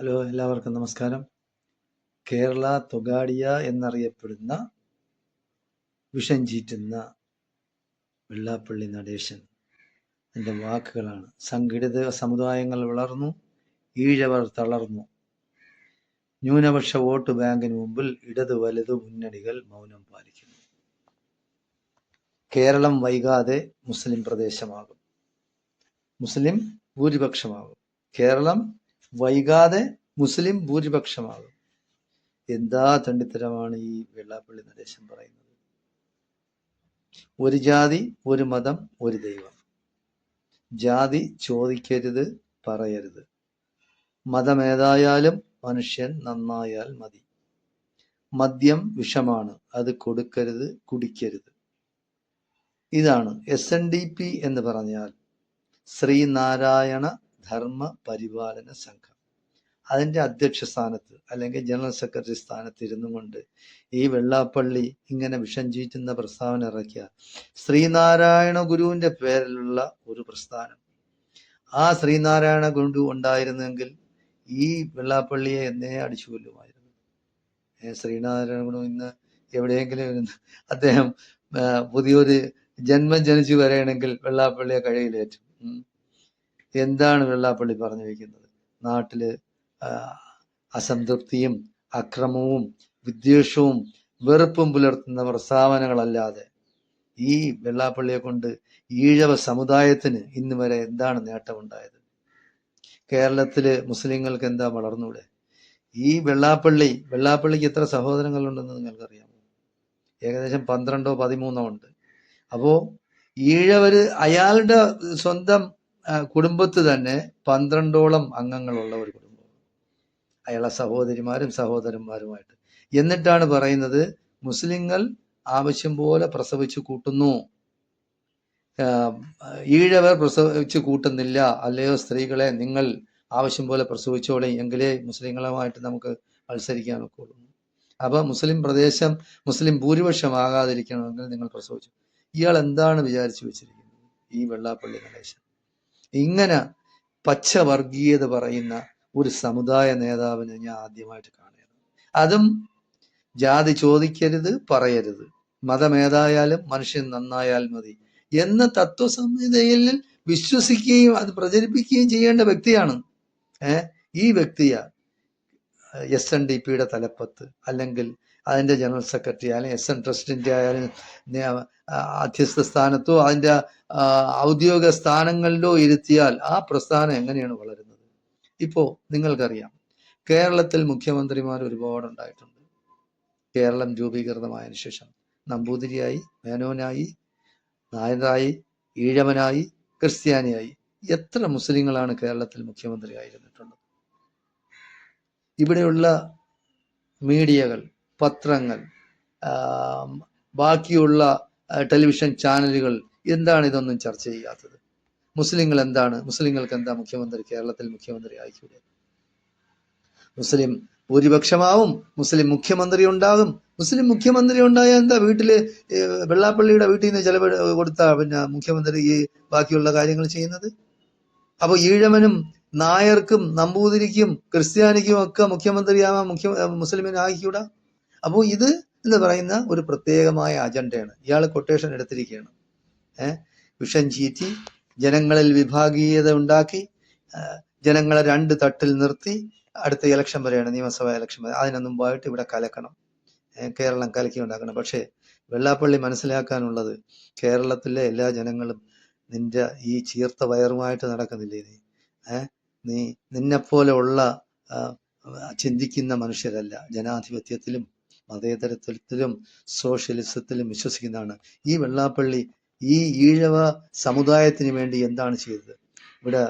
Hello, എല്ലാവർക്കും നമസ്കാരം. കേരള തൊഗാഡിയ എന്നറിയപ്പെടുന്ന വിഷം ചീറ്റുന്ന വെള്ളാപ്പള്ളി നടേശൻ എൻ്റെ വാക്കുകളാണ്. സംഘടിത സമുദായങ്ങൾ വളർന്നു, ഈഴവർ തളർന്നു. ന്യൂനപക്ഷ വോട്ട് ബാങ്കിന് മുമ്പിൽ ഇടതു വലതു മുന്നണികൾ മൗനം പാലിക്കുന്നു. കേരളം വൈകാതെ മുസ്ലിം പ്രദേശമാകും, മുസ്ലിം ഭൂരിപക്ഷമാകും. കേരളം വൈകാതെ മുസ്ലിം ഭൂരിപക്ഷമാകും. എന്താ തണ്ടിത്തരമാണ് ഈ വെള്ളാപ്പള്ളി നടേശൻ പറയുന്നത്? ഒരു ജാതി, ഒരു മതം, ഒരു ദൈവം. ജാതി ചോദിക്കരുത്, പറയരുത്. മതമേതായാലും മനുഷ്യൻ നന്നായാൽ മതി. മദ്യം വിഷമാണ്, അത് കൊടുക്കരുത്, കുടിക്കരുത്. ഇതാണ് SNDP എന്ന് പറഞ്ഞാൽ ശ്രീനാരായണ ധർമ്മ പരിപാലന സംഘം. അതിൻ്റെ അധ്യക്ഷ സ്ഥാനത്ത് അല്ലെങ്കിൽ ജനറൽ സെക്രട്ടറി സ്ഥാനത്ത് ഇരുന്നു കൊണ്ട് ഈ വെള്ളാപ്പള്ളി ഇങ്ങനെ വിഷം ചീറ്റുന്ന പ്രസ്താവന ഇറക്കിയ ശ്രീനാരായണ ഗുരുവിൻ്റെ പേരിലുള്ള ഒരു പ്രസ്ഥാനം. ആ ശ്രീനാരായണ ഗുരു ഉണ്ടായിരുന്നെങ്കിൽ ഈ വെള്ളാപ്പള്ളിയെ എന്നേ അടിച്ചു കൊല്ലുമായിരുന്നു. ശ്രീനാരായണ ഗുരു ഇന്ന് എവിടെയെങ്കിലും അദ്ദേഹം പുതിയൊരു ജന്മം ജനിച്ചു വരണമെങ്കിൽ വെള്ളാപ്പള്ളിയെ കഴയിലേറ്റും. എന്താണ് വെള്ളാപ്പള്ളി പറഞ്ഞു വയ്ക്കുന്നത്? നാട്ടില് അസംതൃപ്തിയും അക്രമവും വിദ്വേഷവും വെറുപ്പും പുലർത്തുന്ന പ്രസ്താവനകളല്ലാതെ ഈ വെള്ളാപ്പള്ളിയെ കൊണ്ട് ഈഴവ സമുദായത്തിന് ഇന്ന് വരെ എന്താണ് നേട്ടമുണ്ടായത്? കേരളത്തില് മുസ്ലിങ്ങൾക്ക് എന്താ വളർന്നൂടെ? ഈ വെള്ളാപ്പള്ളിക്ക് എത്ര സഹോദരങ്ങളുണ്ടെന്ന് നിങ്ങൾക്കറിയാമോ? ഏകദേശം 12ഓ 13ഓ ഉണ്ട്. അപ്പോ ഈഴവര് അയാളുടെ സ്വന്തം കുടുംബത്ത് തന്നെ 12ഓളം അംഗങ്ങളുള്ള ഒരു കുടുംബം, അയാളെ സഹോദരിമാരും സഹോദരന്മാരുമായിട്ട്. എന്നിട്ടാണ് പറയുന്നത് മുസ്ലിങ്ങൾ ആവശ്യം പോലെ പ്രസവിച്ചു കൂട്ടുന്നു, ഈഴവർ പ്രസവിച്ചു കൂട്ടുന്നില്ല. അല്ലയോ സ്ത്രീകളെ, നിങ്ങൾ ആവശ്യം പോലെ പ്രസവിച്ചോളെ, എങ്കിലേ മുസ്ലിങ്ങളുമായിട്ട് നമുക്ക് മത്സരിക്കാൻ ഒക്കുള്ളൂ. അപ്പൊ മുസ്ലിം ഭൂരിപക്ഷമാകാതിരിക്കണമെങ്കിൽ നിങ്ങൾ പ്രസവിച്ചു. ഇയാൾ എന്താണ് വിചാരിച്ചു വെച്ചിരിക്കുന്നത്? ഈ വെള്ളാപ്പള്ളി നടേശൻ ഇങ്ങനെ പച്ച വർഗീയത പറയുന്ന ഒരു സമുദായ നേതാവിനെ ഞാൻ ആദ്യമായിട്ട് കാണുകയാണ്. അതും ജാതി ചോദിക്കരുത്, പറയരുത്, മതമേതായാലും മനുഷ്യൻ നന്നായാൽ മതി എന്ന തത്വസംഹിതയിൽ വിശ്വസിക്കുകയും അത് പ്രചരിപ്പിക്കുകയും ചെയ്യേണ്ട വ്യക്തിയാണ്. ഈ വ്യക്തിയെ SNDPയുടെ തലപ്പത്ത് അല്ലെങ്കിൽ അതിൻ്റെ ജനറൽ സെക്രട്ടറി അല്ലെങ്കിൽ SN ട്രസ്റ്റിൻ്റെ ആയാലും അധ്യസ്ഥ സ്ഥാനത്തോ അതിൻ്റെ ഔദ്യോഗിക സ്ഥാനങ്ങളിലോ ഇരുത്തിയാൽ ആ പ്രസ്ഥാനം എങ്ങനെയാണ് വളരുന്നത്? ഇപ്പോ നിങ്ങൾക്കറിയാം, കേരളത്തിൽ മുഖ്യമന്ത്രിമാർ ഒരുപാടുണ്ടായിട്ടുണ്ട്. കേരളം രൂപീകൃതമായതിനു ശേഷം നമ്പൂതിരിയായി, മേനോനായി, നായരായി, ഈഴവനായി, ക്രിസ്ത്യാനിയായി. എത്ര മുസ്ലിങ്ങളാണ് കേരളത്തിൽ മുഖ്യമന്ത്രി ആയിരുന്നിട്ടുള്ളത്? ഇവിടെയുള്ള മീഡിയകൾ, പത്രങ്ങൾ, ബാക്കിയുള്ള ടെലിവിഷൻ ചാനലുകൾ എന്താണ് ഇതൊന്നും ചർച്ച ചെയ്യാത്തത്? മുസ്ലിങ്ങൾക്ക് എന്താ മുഖ്യമന്ത്രി കേരളത്തിൽ മുഖ്യമന്ത്രി ആയിക്കൂടെ? മുസ്ലിം ഭൂരിപക്ഷമാവും, മുസ്ലിം മുഖ്യമന്ത്രി ഉണ്ടാകും. മുസ്ലിം മുഖ്യമന്ത്രി ഉണ്ടായാൽ എന്താ? വെള്ളാപ്പള്ളിയുടെ വീട്ടിൽ നിന്ന് ചെലവ് കൊടുത്ത മുഖ്യമന്ത്രി ഈ ബാക്കിയുള്ള കാര്യങ്ങൾ ചെയ്യുന്നത്? അപ്പൊ ഈഴവനും നായർക്കും നമ്പൂതിരിക്കും ക്രിസ്ത്യാനിക്കും ഒക്കെ മുഖ്യമന്ത്രിയാവാൻ മുസ്ലിമിന് ആയിക്കൂടാ? അപ്പോൾ ഇത് എന്ന് പറയുന്ന ഒരു പ്രത്യേകമായ അജണ്ടയാണ്. ഇയാൾ കൊട്ടേഷൻ എടുത്തിരിക്കുകയാണ്. വിഷം ചീറ്റി ജനങ്ങളിൽ വിഭാഗീയത ഉണ്ടാക്കി ജനങ്ങളെ 2 തട്ടിൽ നിർത്തി അടുത്ത ഇലക്ഷൻ വരെയാണ്, നിയമസഭാ ഇലക്ഷൻ വരെ. അതിനു മുമ്പായിട്ട് ഇവിടെ കലക്കണം, കേരളം കലക്കി ഉണ്ടാക്കണം. പക്ഷേ വെള്ളാപ്പള്ളി മനസ്സിലാക്കാനുള്ളത്, കേരളത്തിലെ എല്ലാ ജനങ്ങളും നിന്റെ ഈ ചീർത്ത വയറുമായിട്ട് നടക്കുന്നില്ലേ? നിന്നെപ്പോലെ ഉള്ള ചിന്തിക്കുന്ന മനുഷ്യരല്ല. ജനാധിപത്യത്തിലും മതേതരത്വത്തിലും സോഷ്യലിസത്തിലും വിശ്വസിക്കുന്നതാണ്. ഈ വെള്ളാപ്പള്ളി ഈ ഈഴവ സമുദായത്തിന് വേണ്ടി എന്താണ് ചെയ്തത്? ഇവിടെ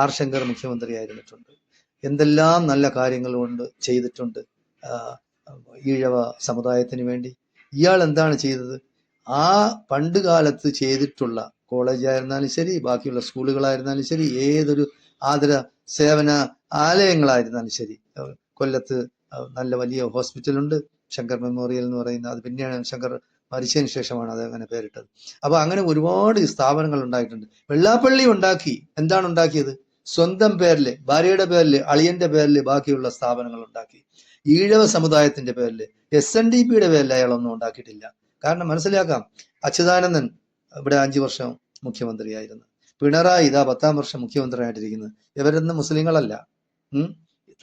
ആർ ശങ്കർ മുഖ്യമന്ത്രി ആയിരുന്നിട്ടുണ്ട്. എന്തെല്ലാം നല്ല കാര്യങ്ങൾ കൊണ്ട് ചെയ്തിട്ടുണ്ട് ഈഴവ സമുദായത്തിന് വേണ്ടി. ഇയാൾ എന്താണ് ചെയ്തത്? ആ പണ്ട് കാലത്ത് ചെയ്തിട്ടുള്ള കോളേജായിരുന്നാലും ശരി, ബാക്കിയുള്ള സ്കൂളുകളായിരുന്നാലും ശരി, ഏതൊരു ആതുര സേവന ആലയങ്ങളായിരുന്നാലും ശരി. കൊല്ലത്ത് നല്ല വലിയ ഹോസ്പിറ്റലുണ്ട്, ശങ്കർ മെമ്മോറിയൽ എന്ന് പറയുന്ന. അത് പിന്നെയാണ് ശങ്കർ മരിച്ചതിന് ശേഷമാണ് അത് അങ്ങനെ പേരിട്ടത്. അപ്പൊ അങ്ങനെ ഒരുപാട് സ്ഥാപനങ്ങൾ ഉണ്ടായിട്ടുണ്ട്. വെള്ളാപ്പള്ളി ഉണ്ടാക്കി. എന്താണ് ഉണ്ടാക്കിയത്? സ്വന്തം പേരിൽ, ഭാര്യയുടെ പേരിൽ, അളിയന്റെ പേരിൽ ബാക്കിയുള്ള സ്ഥാപനങ്ങൾ ഉണ്ടാക്കി. ഈഴവ സമുദായത്തിന്റെ പേരിൽ, SNDPയുടെ പേരിൽ അയാളൊന്നും ഉണ്ടാക്കിയിട്ടില്ല. കാരണം മനസ്സിലാക്കാം, അച്യുതാനന്ദൻ ഇവിടെ 5 വർഷം മുഖ്യമന്ത്രിയായിരുന്നു. പിണറായി ഇതാ 10ാം വർഷം മുഖ്യമന്ത്രിയായിട്ടിരിക്കുന്നത്. ഇവരൊന്നും മുസ്ലിങ്ങളല്ല.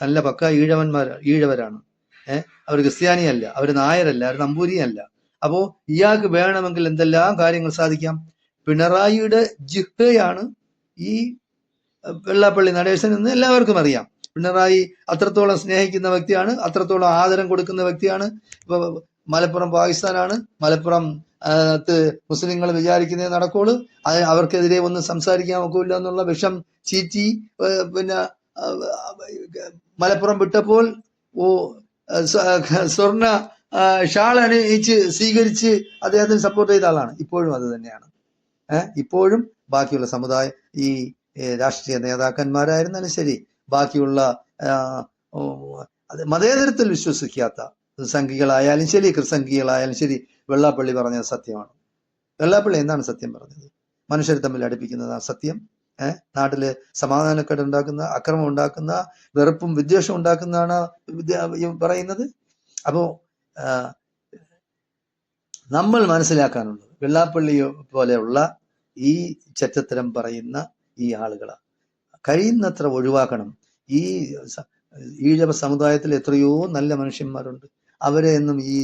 നല്ല പക്ക ഈഴവരാണ്. അവർ ക്രിസ്ത്യാനിയല്ല, അവർ നായരല്ല, അവർ നമ്പൂരിയല്ല. അപ്പോ ഇയാൾക്ക് വേണമെങ്കിൽ എന്തെല്ലാം കാര്യങ്ങൾ സാധിക്കാം. പിണറായിയുടെ ജിഹ്ബയാണ് ഈ വെള്ളാപ്പള്ളി നടേശൻ എന്ന് എല്ലാവർക്കും അറിയാം. പിണറായി അത്രത്തോളം സ്നേഹിക്കുന്ന വ്യക്തിയാണ്, അത്രത്തോളം ആദരം കൊടുക്കുന്ന വ്യക്തിയാണ്. ഇപ്പൊ മലപ്പുറം പാകിസ്ഥാനാണ്, മലപ്പുറം മുസ്ലിങ്ങൾ വിചാരിക്കുന്നേ നടക്കുള്ളൂ, അവർക്കെതിരെ ഒന്നും സംസാരിക്കാൻ ഒക്കില്ല എന്നുള്ള വിഷം ചീറ്റി പിന്നെ മലപ്പുറം വിട്ടപ്പോൾ സ്വർണ്ണ ഷാൾ അണിയിച്ച് സ്വീകരിച്ച് അദ്ദേഹത്തിന് സപ്പോർട്ട് ചെയ്ത ആളാണ്. ഇപ്പോഴും അത് തന്നെയാണ്. ഇപ്പോഴും ബാക്കിയുള്ള സമുദായം, ഈ രാഷ്ട്രീയ നേതാക്കന്മാരായിരുന്നാലും ശരി, ബാക്കിയുള്ള മതേതരത്തിൽ വിശ്വസിക്കാത്ത സംഘികളായാലും ശരി, ക്രിസംഘികളായാലും ശരി, വെള്ളാപ്പള്ളി പറഞ്ഞത് സത്യമാണ്. വെള്ളാപ്പള്ളി എന്താണ് സത്യം പറഞ്ഞത്? മനുഷ്യരെ തമ്മിൽ അടുപ്പിക്കുന്നതാണ് സത്യം. നാട്ടില് സമാധാനക്കേട് ഉണ്ടാക്കുന്ന, അക്രമം ഉണ്ടാക്കുന്ന, വെറുപ്പും വിദ്വേഷവും ഉണ്ടാക്കുന്നതാണ് പറയുന്നത്. അപ്പോ നമ്മൾ മനസ്സിലാക്കാനുള്ളത്, വെള്ളാപ്പള്ളി പോലെയുള്ള ഈ ചെറ്റത്തരം പറയുന്ന ഈ ആളുകളെ കഴിയുന്നത്ര ഒഴിവാക്കണം. ഈ ഈഴവ സമുദായത്തിൽ എത്രയോ നല്ല മനുഷ്യന്മാരുണ്ട്. അവരെ എന്നും ഈ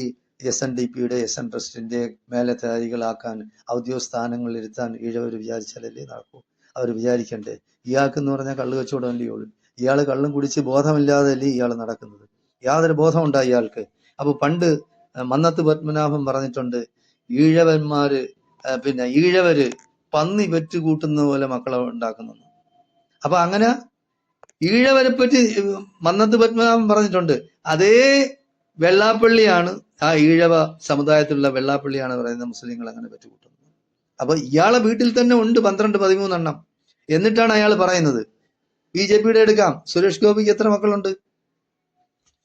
SNDPയുടെ SN ട്രസ്റ്റിന്റെ മേലധികാരികളാക്കാൻ, ഔദ്യോഗിക സ്ഥാനങ്ങളിൽ ഇരുത്താൻ ഈഴവർ വിചാരിച്ചാലല്ലേ നടക്കൂ. അവർ വിചാരിക്കണ്ടേ? ഇയാൾക്കെന്ന് പറഞ്ഞാൽ കള്ളു കച്ചവടം അല്ലേ ഉള്ളൂ. ഇയാൾ കള്ളും കുടിച്ച് ബോധമില്ലാതെ അല്ലേ ഇയാൾ നടക്കുന്നത്. യാതൊരു ബോധമുണ്ടായി ഇയാൾക്ക്. അപ്പൊ പണ്ട് മന്നത്ത് പത്മനാഭൻ പറഞ്ഞിട്ടുണ്ട്, ഈഴവന്മാര് ഈഴവര് പന്നി പെറ്റ് കൂട്ടുന്ന പോലെ മക്കളെ ഉണ്ടാക്കുന്നു. അപ്പൊ അങ്ങനെ ഈഴവരെ പറ്റി മന്നത്ത് പത്മനാഭൻ പറഞ്ഞിട്ടുണ്ട്. അതേ വെള്ളാപ്പള്ളിയാണ്, ആ ഈഴവ സമുദായത്തിലുള്ള വെള്ളാപ്പള്ളിയാണ് പറയുന്നത് മുസ്ലിങ്ങൾ അങ്ങനെ പെറ്റുകൂട്ടുന്നത്. അപ്പൊ ഇയാളെ വീട്ടിൽ തന്നെ ഉണ്ട് 12-13 എണ്ണം. എന്നിട്ടാണ് അയാൾ പറയുന്നത്. BJPയുടെ എടുക്കാം, സുരേഷ് ഗോപിക്ക് എത്ര മക്കളുണ്ട്?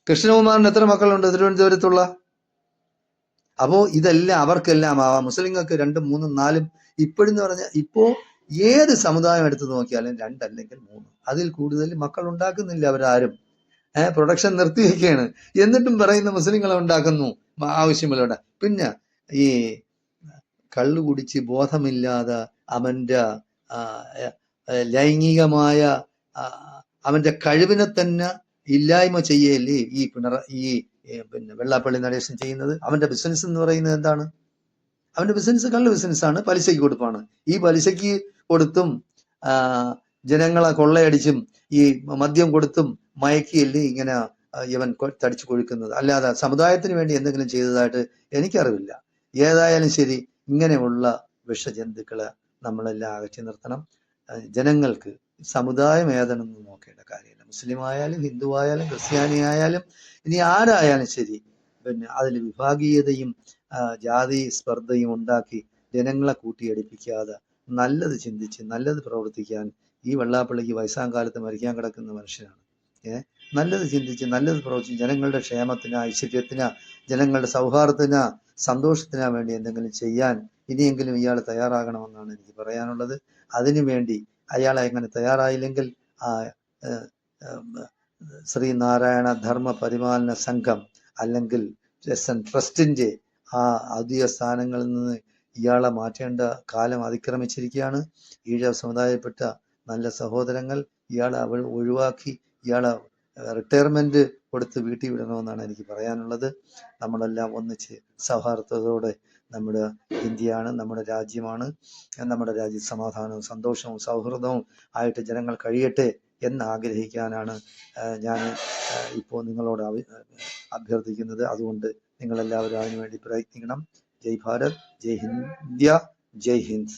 കൃഷ്ണകുമാറിന് എത്ര മക്കളുണ്ട് തിരുവനന്തപുരത്തുള്ള? അപ്പോ ഇതെല്ലാം അവർക്കെല്ലാം ആവാം. മുസ്ലിങ്ങൾക്ക് 2, 3, 4 ഇപ്പോഴെന്ന് പറഞ്ഞാൽ ഇപ്പോ ഏത് സമുദായം എടുത്തു നോക്കിയാലും 2 അല്ലെങ്കിൽ 3, അതിൽ കൂടുതൽ മക്കൾ ഉണ്ടാക്കുന്നില്ല അവരാരും. പ്രൊഡക്ഷൻ നിർത്തിവെക്കുകയാണ്. എന്നിട്ടും പറയുന്ന മുസ്ലിങ്ങളെ ഉണ്ടാക്കുന്നു ആവശ്യമില്ല. പിന്നെ ഈ കള്ളു കുടിച്ച് ബോധമില്ലാതെ അവന്റെ ലൈംഗികമായ അവന്റെ കഴിവിനെ തന്നെ ഇല്ലായ്മ ചെയ്യല്ലേ ഈ വെള്ളാപ്പള്ളി നടേശൻ ചെയ്യുന്നത്. അവന്റെ ബിസിനസ് എന്ന് പറയുന്നത് എന്താണ്? അവന്റെ ബിസിനസ് കള്ളു ബിസിനസ്സാണ്, പലിശയ്ക്ക് കൊടുപ്പാണ്. ഈ പലിശയ്ക്ക് കൊടുത്തും ജനങ്ങളെ കൊള്ളയടിച്ചും ഈ മദ്യം കൊടുത്തും മയക്കിയല്ലേ ഇങ്ങനെ ഇവൻ തടിച്ചു കൊഴുക്കുന്നത്. അല്ലാതെ സമുദായത്തിന് വേണ്ടി എന്തെങ്കിലും ചെയ്തതായിട്ട് എനിക്കറിവില്ല. ഏതായാലും ശരി, ഇങ്ങനെയുള്ള വിഷജന്തുക്കളെ നമ്മളെല്ലാം അകറ്റി നിർത്തണം. ജനങ്ങൾക്ക് സമുദായം ഏതെന്ന് നോക്കേണ്ട കാര്യമില്ല. മുസ്ലിം ആയാലും ഹിന്ദു ആയാലും ക്രിസ്ത്യാനി ആയാലും ഇനി ആരായാലും ശരി, അതിൽ വിഭാഗീയതയും ജാതി സ്പർദ്ധയും ഉണ്ടാക്കി ജനങ്ങളെ കൂട്ടിയടിപ്പിക്കാതെ നല്ലത് ചിന്തിച്ച് നല്ലത് പ്രവർത്തിക്കാൻ ഈ വെള്ളാപ്പള്ളിക്ക് വയസ്സാം കാലത്ത് മരിക്കാൻ കിടക്കുന്ന മനുഷ്യനാണ്. നല്ലത് ചിന്തിച്ച് നല്ലത് പ്രവർത്തിച്ച് ജനങ്ങളുടെ ക്ഷേമത്തിന്, ഐശ്വര്യത്തിന്, ജനങ്ങളുടെ സൗഹാർദ്ദത്തിന്, സന്തോഷത്തിനാ വേണ്ടി എന്തെങ്കിലും ചെയ്യാൻ ഇനിയെങ്കിലും ഇയാൾ തയ്യാറാകണമെന്നാണ് എനിക്ക് പറയാനുള്ളത്. അതിനുവേണ്ടി അയാൾ അങ്ങനെ തയ്യാറായില്ലെങ്കിൽ ശ്രീനാരായണ ധർമ്മ പരിപാലന സംഘം അല്ലെങ്കിൽ SN ട്രസ്റ്റിന്റെ ആ ഔദ്യോഗിക സ്ഥാനങ്ങളിൽ നിന്ന് ഇയാളെ മാറ്റേണ്ട കാലം അതിക്രമിച്ചിരിക്കുകയാണ്. ഈഴവ സമുദായപ്പെട്ട നല്ല സഹോദരങ്ങൾ ഇയാളെ ഒഴിവാക്കി ഇയാളെ റിട്ടയർമെന്റ് കൊടുത്ത് വീട്ടിൽ വിടണമെന്നാണ് എനിക്ക് പറയാനുള്ളത്. നമ്മളെല്ലാം ഒന്നിച്ച് സൗഹാർദ്ദത്തോടെ, നമ്മുടെ ഇന്ത്യയാണ്, നമ്മുടെ രാജ്യമാണ്, നമ്മുടെ രാജ്യം സമാധാനവും സന്തോഷവും സൗഹൃദവും ആയിട്ട് ജനങ്ങൾ കഴിയട്ടെ എന്ന് ആഗ്രഹിക്കാനാണ് ഞാൻ ഇപ്പോൾ നിങ്ങളോട് അഭ്യർത്ഥിക്കുന്നത്. അതുകൊണ്ട് നിങ്ങളെല്ലാവരും അതിനുവേണ്ടി പ്രയത്നിക്കണം. ജയ് ഭാരത്, ജയ് ഇന്ത്യ, ജയ് ഹിന്ദ്.